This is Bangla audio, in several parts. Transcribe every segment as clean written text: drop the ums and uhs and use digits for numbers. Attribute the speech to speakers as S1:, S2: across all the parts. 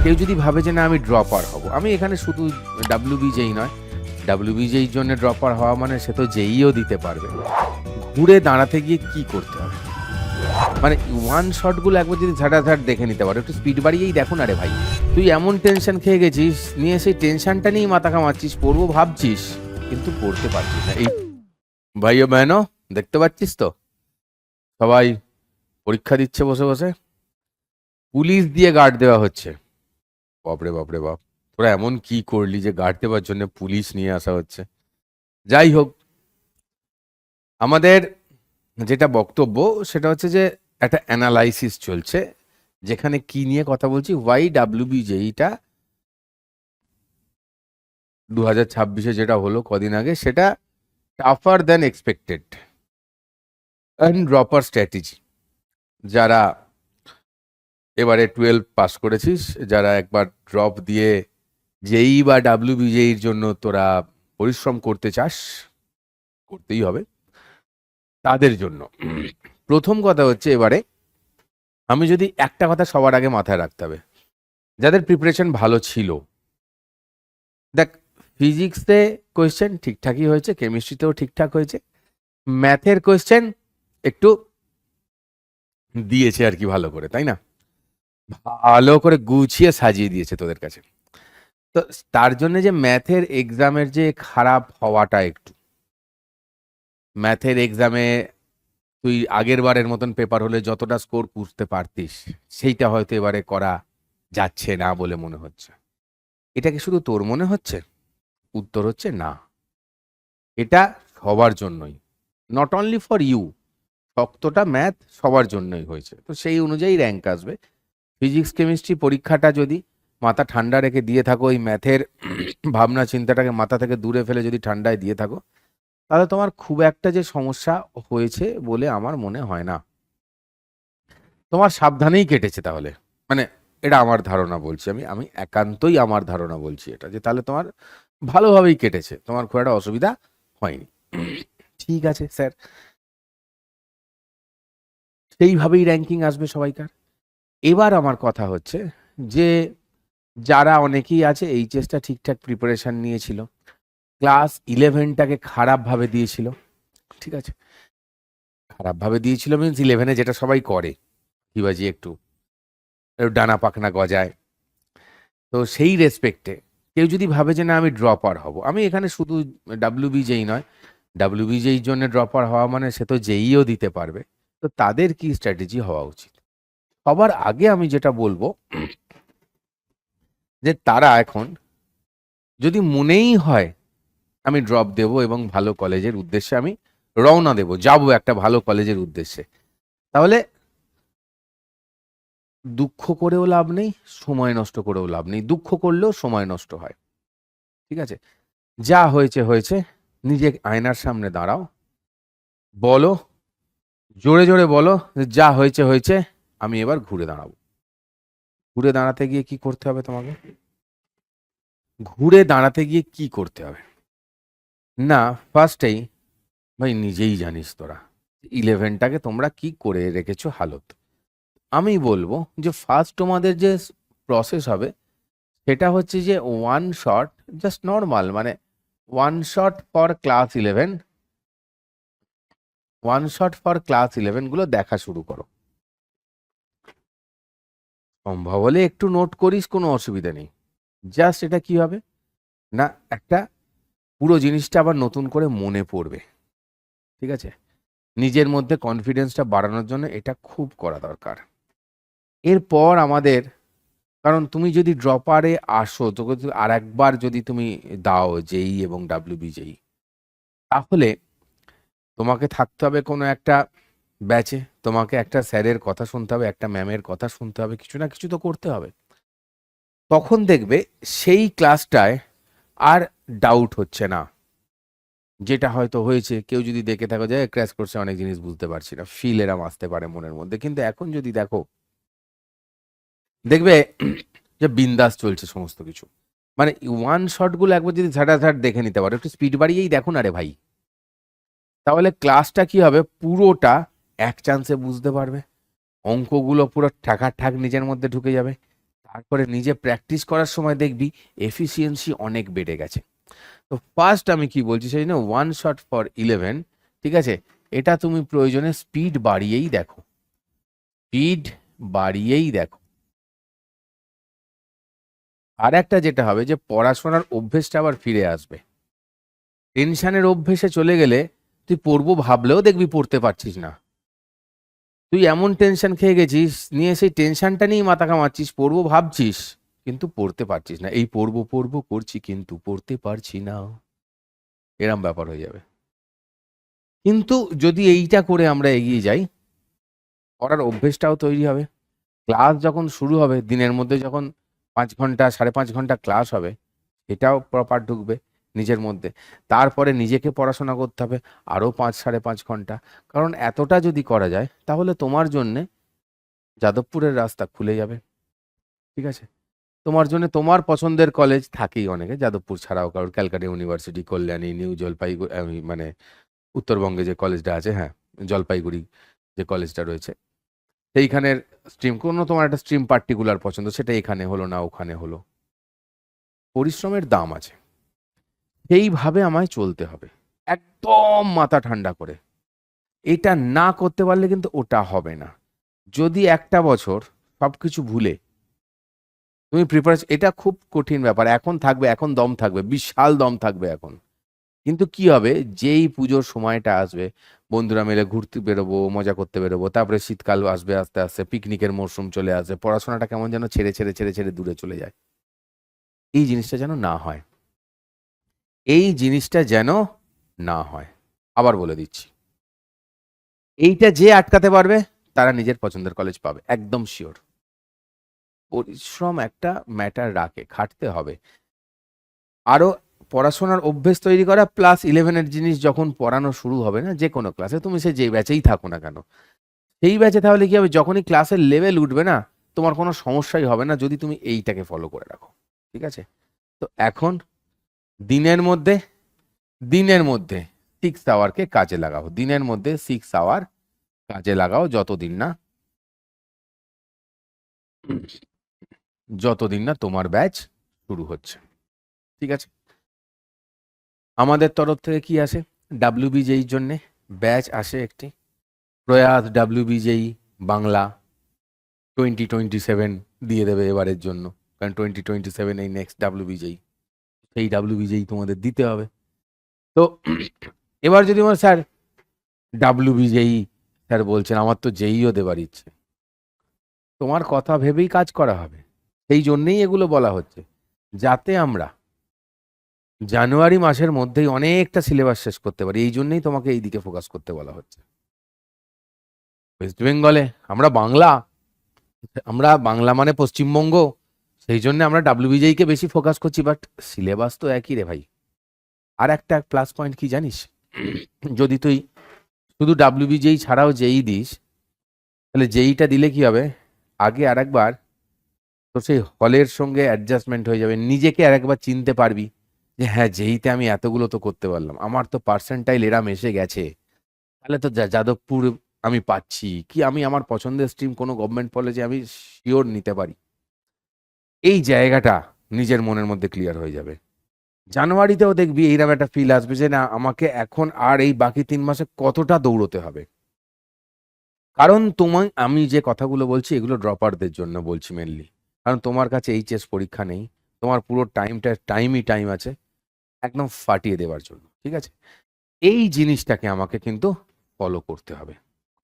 S1: কেউ যদি ভাবে যে না আমি ড্রপার হব, আমি এখানে শুধু ডাব্লিউবিজেই নয়, ডাব্লিউবিজেইর জন্য ড্রপার হওয়া মানে সে তো জেইও দিতে পারবে। ঘুরে দাঁড়াতে গিয়ে কি করতে হবে, মানে ওয়ান শটগুলো একবার যদি ঝাঁটাঝাট দেখে নিতে পারো, একটু স্পিড বাড়িয়েই দেখো না রে ভাই। তুই এমন টেনশন খেয়ে গেছিস, নিয়ে সেই টেনশনটা নিয়েই মাথা কামাচ্ছিস, পড়বো ভাবছিস কিন্তু পড়তে পারছিস না। এই ভাই ও বেনো, দেখতে পাচ্ছিস তো সবাই পরীক্ষা দিচ্ছে বসে বসে, পুলিশ দিয়ে গার্ড দেওয়া হচ্ছে। বাপরে বাপরে বাপ, তোরা এমন কি করলি যে গার্ড দেওয়ার জন্য পুলিশ নিয়ে আসা হচ্ছে। যাই হোক, আমাদের যেটা বক্তব্য সেটা হচ্ছে যে একটা অ্যানালাইসিস চলছে, যেখানে কি নিয়ে কথা বলছি, ওয়াই ডাব্লিউবিজেইটা 2026-এ যেটা হলো কদিন আগে, সেটা tougher than expected and dropper strategy. যারা এবারে 12 পাস করেছিস, যারা একবার ড্রপ দিয়ে জেই বা ডাব্লিউবিজেইর জন্য তোরা পরিশ্রম করতে চাস, করতেই হবে তাদের জন্য। প্রথম কথা হচ্ছে, এবারে আমি যদি একটা কথা সবার আগে মাথায় রাখতে হবে, যাদের প্রিপারেশন ভালো ছিল, দেখ ফিজিক্সে কোয়েশ্চেন ঠিকঠাকই হয়েছে, কেমিস্ট্রিতেও ঠিকঠাক হয়েছে, ম্যাথের কোয়েশ্চেন একটু দিয়েছে আর কি ভালো করে, তাই না, ভালো করে গুছিয়ে সাজিয়ে দিয়েছে তোদের কাছে। তো তার জন্য যে ম্যাথের এক্সামের যে খারাপ হওয়াটা, একটু ম্যাথের এক্সামে তুই আগের বারের মতন পেপার হলে যতটা স্কোর করতে পারতিস, সেইটা হয়তো এবারে করা যাচ্ছে না বলে মনে হচ্ছে। এটা কি শুধু তোর মনে হচ্ছে? উত্তর হচ্ছে না, এটা সবার জন্যই, নট অনলি ফর ইউ। শক্তটা ম্যাথ সবার জন্যই হয়েছে, তো সেই অনুযায়ী র্যাঙ্ক আসবে। ফিজিক্স কেমিস্ট্রি পরীক্ষাটা যদি মাথা ঠান্ডা রেখে দিয়ে থাকো, এই ম্যাথের ভাবনা চিন্তাটাকে মাথা থেকে দূরে ফেলে যদি ঠান্ডায় দিয়ে থাকো, তাহলে তোমার খুব একটা যে সমস্যা হয়েছে বলে আমার মনে হয় না। তোমার সাবধানেই কেটেছে তাহলে, মানে এটা আমার ধারণা বলছি, আমি আমি একান্তই আমার ধারণা বলছি এটা, যে তাহলে তোমার ভালোভাবেই কেটেছে, তোমার খুব একটা অসুবিধা হয়নি। ঠিক আছে স্যার, সেইভাবেই র্যাঙ্কিং আসবে সবাইকার। এবার আমার কথা হচ্ছে যে যারা অনেকেই আছে এইচএসটা ঠিকঠাক প্রিপারেশন নিয়েছিল, ক্লাস 11টাকে খারাপভাবে দিয়েছিল, ঠিক আছে, খারাপভাবে দিয়েছিল মিনস 11-এ যেটা সবাই করে, কিবাজি একটু একটু ডানা পাখনা গজায়। তো সেই রেসপেক্টে কেউ যদি ভাবে যে না আমি ড্রপার হব, আমি এখানে শুধু ডাব্লিউবিজেই নয়, ডাব্লিউবিজেইর জন্য ড্রপার হওয়া মানে সে তো জেইও দিতে পারবে, তো তাদের কি স্ট্র্যাটেজি হওয়া উচিত। সবার আগে আমি যেটা বলবো, যে তারা এখন যদি মনেই হয় আমি ড্রপ দেব এবং ভালো কলেজের উদ্দেশ্যে আমি রওনা দেব, যাব একটা ভালো কলেজের উদ্দেশ্যে, তাহলে দুঃখ করেও লাভ নেই, সময় নষ্ট করেও লাভ নেই। দুঃখ করলেও সময় নষ্ট হয়, ঠিক আছে। যা হয়েছে হয়েছে, নিজে আয়নার সামনে দাঁড়াও, বলো, জোরে জোরে বলো, যা হয়েছে হয়েছে, আমি এবার ঘুরে দাঁড়াবো। ঘুরে দাঁড়াতে গিয়ে কি করতে হবে তোমাকে, ঘুরে দাঁড়াতে গিয়ে কি করতে হবে না, ফার্স্টেই ভাই নিজেই জানিস তোরা 11টাকে তোমরা কি করে রেখেছো হালত। আমি বলবো যে ফার্স্ট তোমাদের যে প্রসেস হবে সেটা হচ্ছে যে ওয়ান শট, জাস্ট নর্মাল, মানে one shot for class 11, one shot for class 11 গুলো দেখা শুরু করো। সম্ভব হলে একটু নোট করিস, কোনো অসুবিধা নেই। জাস্ট এটা কি হবে না, একটা পুরো জিনিসটা আবার নতুন করে মনে পড়বে, ঠিক আছে। নিজের মধ্যে কনফিডেন্সটা বাড়ানোর জন্য এটা খুব করা দরকার। এরপর আমাদের, কারণ তুমি যদি ড্রপারে আসো, তোকে আর একবার যদি তুমি দাও জেই এবং ডাব্লিউবিজেই, তাহলে তোমাকে থাকতে হবে কোনো একটা ব্যাচে, তোমাকে একটা স্যারের কথা শুনতে হবে, একটা ম্যামের কথা শুনতে হবে, কিছু না কিছু তো করতে হবে। তখন দেখবে সেই ক্লাসটায় আর ডাউট হচ্ছে না, যেটা হয়তো হয়েছে কেউ যদি দেখে থাকো যে ক্র্যাশ করছে, অনেক জিনিস বুঝতে পারছি না, ফিল এরম আসতে পারে মনের মধ্যে, কিন্তু এখন যদি দেখো, দেখবে যে বিন্দাস চলছে সমস্ত কিছু। মানে ওয়ান শটগুলো একবার যদি ঝাঁটাঝাট দেখে নিতে পারো, একটু স্পিড বাড়িয়েই দেখো না রে ভাই, তাহলে ক্লাসটা কি হবে, পুরোটা এক চান্সে বুঝতে পারবে, অঙ্কগুলো পুরো ঠাকাঠাক নিজের মধ্যে ঢুকে যাবে। তারপরে নিজে প্র্যাকটিস করার সময় দেখবি এফিসিয়েন্সি অনেক বেড়ে গেছে। তো ফার্স্ট আমি কি বলছি সেই জন্য 1 shot for 11, ঠিক আছে, এটা তুমি প্রয়োজনে স্পিড বাড়িয়েই দেখো, স্পিড বাড়িয়েই দেখো। আর একটা যেটা হবে যে পড়াশোনার অভ্যেসটা আবার ফিরে আসবে। টেনশনের অভ্যেসে চলে গেলে তুই পড়বো ভাবলেও দেখবি পড়তে পারছিস না। তুই এমন টেনশন খেয়ে গেছিস, নিয়ে সেই টেনশনটা নিয়েই মাথা কামাচ্ছিস, পড়বো ভাবছিস কিন্তু পড়তে পারছিস না। এই পড়বো পড়বো করছি কিন্তু পড়তে পারছি না, এরম ব্যাপার হয়ে যাবে। কিন্তু যদি এইটা করে আমরা এগিয়ে যাই, পড়ার অভ্যেসটাও তৈরি হবে। ক্লাস যখন শুরু হবে, দিনের মধ্যে যখন 5 ঘন্টা 5.5 ঘন্টা ক্লাস হবে, এটাও প্রপার ঢুকবে নিজের মধ্যে। তারপরে নিজেকে পড়াশোনা করতে হবে আরও 5-5.5 ঘন্টা। কারণ এতটা যদি করা যায় তাহলে তোমার জন্যে যাদবপুরের রাস্তা খুলে যাবে, ঠিক আছে। তোমার জন্য তোমার পছন্দের কলেজ থাকেই অনেকে, যাদবপুর ছাড়াও কারোর ক্যালকাটা ইউনিভার্সিটি, কল্যাণী, নিউ জলপাইগুড়ি, মানে উত্তরবঙ্গে যে কলেজটা আছে, হ্যাঁ, জলপাইগুড়ি যে কলেজটা রয়েছে, সেইখানের স্ট্রিম, কোনো তোমার একটা স্ট্রিম পার্টিকুলার পছন্দ, সেটা এখানে হলো না ওখানে হলো। পরিশ্রমের দাম আছে, সেইভাবে আমায় চলতে হবে একদম মাথা ঠান্ডা করে। এটা না করতে পারলে কিন্তু ওটা হবে না। যদি একটা বছর সবকিছু ভুলে তুমি প্রিপারেশন, এটা খুব কঠিন ব্যাপার। এখন থাকবে, এখন দম থাকবে, বিশাল দম থাকবে এখন। কিন্তু কি হবে, যেই পুজোর সময়টা আসবে, বন্ধুরা মিলে ঘুরতে বেরোবো, মজা করতে বেরোবো, তারপরে শীতকাল আসবে, আস্তে আস্তে পিকনিকের মরশুম চলে আসবে, পড়াশোনাটা কেমন যেন ছেড়ে ছেড়ে ছেড়ে ছেড়ে দূরে চলে যায়। এই জিনিসটা যেন না হয়, এই জিনিসটা যেন না হয়। আবার বলে দিচ্ছি, এইটা যে আটকাতে পারবে তারা নিজের পছন্দের কলেজ পাবে, একদম শিওর। পরিশ্রম একটা ম্যাটার রাখে, খাটতে হবে। আরো পড়াশোনার অভ্যেস তৈরি করা, প্লাস 11-এর জিনিস যখন পড়ানো শুরু হবে না, যে কোনো ক্লাসে, তুমি সে যেই ব্যাচেই থাকো না কেন, সেই ব্যাচে, তাহলে কি হবে, যখনই ক্লাসের লেভেল উঠবে না, তোমার কোনো সমস্যাই হবে না যদি তুমি এইটাকে ফলো করে রাখো, ঠিক আছে। তো এখন দিনের মধ্যে, দিনের মধ্যে 6 আওয়ারকে কাজে লাগাও, দিনের মধ্যে 6 আওয়ার কাজে লাগাও, যতদিন না তোমার ব্যাচ শুরু হচ্ছে, ঠিক আছে। আমাদের তরফ থেকে কি আসে, ডাব্লিউবিজেইর জন্যে ব্যাচ আসে একটি, প্রয়াস ডাব্লিউবিজেই বাংলা 2027 দিয়ে দেবে এবারের জন্য, কারণ 2027 এই নেক্সট ডাব্লিউবিজেই, সেই ডাব্লিউবিজেই তোমাদের দিতে হবে। তো এবার যদি আমার স্যার ডাব্লিউবিজেই স্যার বলছেন, আমার তো জেইও দেবার ইচ্ছে, তোমার কথা ভেবেই কাজ করা হবে। সেই জন্যেই এগুলো বলা হচ্ছে, যাতে আমরা জানুয়ারি মাসের মধ্যেই অনেকটা সিলেবাস শেষ করতে পারি। এই জন্যই তোমাকে এই দিকে ফোকাস করতে বলা হচ্ছে। ওয়েস্ট বেঙ্গলে আমরা বাংলা মানে পশ্চিমবঙ্গ, সেই জন্য আমরা ডাব্লিউবিজেই কে বেশি ফোকাস করছি, বাট সিলেবাস তো একই রে ভাই। আর একটা প্লাস পয়েন্ট কি জানিস, যদি তুই শুধু ডাব্লিউবিজেই ছাড়াও জেই দিস, তাহলে জেইটা দিলে কি হবে, আগে আরেকবার তো সেই হলের সঙ্গে অ্যাডজাস্টমেন্ট হয়ে যাবে, নিজেকে আরেকবার চিনতে পারবি যে হ্যাঁ, জেইতে আমি এতগুলো তো করতে পারলাম, আমার তো পার্সেন্টাইল এরাম এসে গেছে, তাহলে তো যাদবপুর আমি পাচ্ছি, কি আমি আমার পছন্দের স্ট্রিম কোনো গভর্নমেন্ট কলেজে আমি শিওর নিতে পারি। এই জায়গাটা নিজের মনের মধ্যে ক্লিয়ার হয়ে যাবে। জানুয়ারিতেও দেখবি এইরকম একটা ফিল আসবে যে না, আমাকে এখন আর এই বাকি 3 মাসে কতটা দৌড়তে হবে। কারণ তোমায় আমি যে কথাগুলো বলছি এগুলো ড্রপারদের জন্য বলছি মেনলি, কারণ তোমার কাছে এইচএস পরীক্ষা নেই, তোমার পুরো টাইম আছে একদম ফাটিয়ে দেওয়ার জন্য, ঠিক আছে। এই জিনিসটাকে আমাকে কিন্তু ফলো করতে হবে।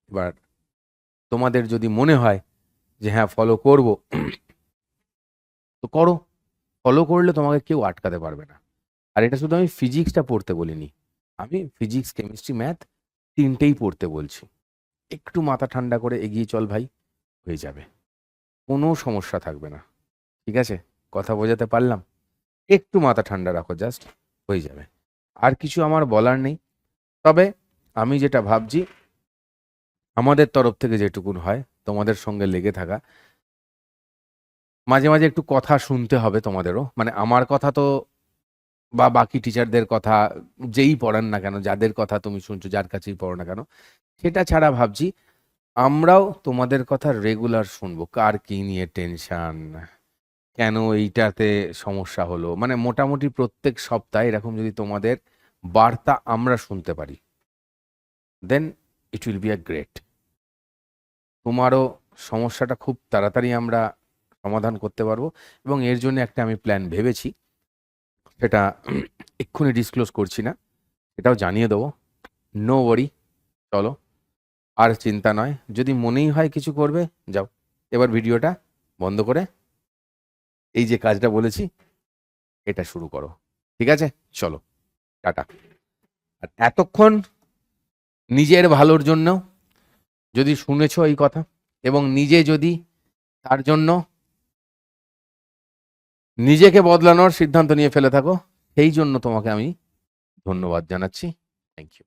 S1: এবার তোমাদের যদি মনে হয় যে হ্যাঁ ফলো করব, তো করো, ফলো করলে তোমাকে কেউ আটকাতে পারবে না। আর এটা শুধু আমি ফিজিক্সটা পড়তে বলিনি, আমি ফিজিক্স, কেমিস্ট্রি, ম্যাথ তিনটেই পড়তে বলছি। একটু মাথা ঠান্ডা করে এগিয়ে চল ভাই, হয়ে যাবে, কোনো সমস্যা থাকবে না, ঠিক আছে। কথা বোঝাতে পারলাম? একটু মাথা ঠান্ডা রাখো, জাস্ট হয়ে যাবে। আর কিছু আমার বলার নেই। তবে আমি যেটা ভাবছি, আমাদের তরফ থেকে যেটুকুন হয় তোমাদের সঙ্গে লেগে থাকা, মাঝে মাঝে একটু কথা শুনতে হবে তোমাদেরও, মানে আমার কথা তো, বা বাকি টিচারদের কথা, যেই পড়ান না কেন, যাদের কথা তুমি শুনছো, যার কাছেই পড়ো না কেন, সেটা ছাড়া ভাবছি আমরাও তোমাদের কথা রেগুলার শুনবো, কার কি নিয়ে টেনশন, কেন এইটাতে সমস্যা হলো, মানে মোটামুটি প্রত্যেক সপ্তাহে এরকম যদি তোমাদের বার্তা আমরা শুনতে পারি, then it will be a great. তোমারও সমস্যাটা খুব তাড়াতাড়ি আমরা সমাধান করতে পারবো, এবং এর জন্য একটা আমি প্ল্যান ভেবেছি, সেটা এক্ষুনি ডিসক্লোজ করছি না, এটাও জানিয়ে দেবো। নো ওয়ারি, চলো আর চিন্তা নয়, যদি মনেই হয় কিছু করবে যাও, এবার ভিডিওটা বন্ধ করে এই যে কাজটা বলেছি এটা শুরু করো, ঠিক আছে? চলো, টাটা। আর এতক্ষণ নিজের ভালোর জন্য যদি শুনেছো এই কথা, এবং নিজে যদি তার জন্য নিজেকে বদলানোর সিদ্ধান্ত নিয়ে ফেলে থাকো, সেই জন্য তোমাকে আমি ধন্যবাদ জানাচ্ছি। Thank you.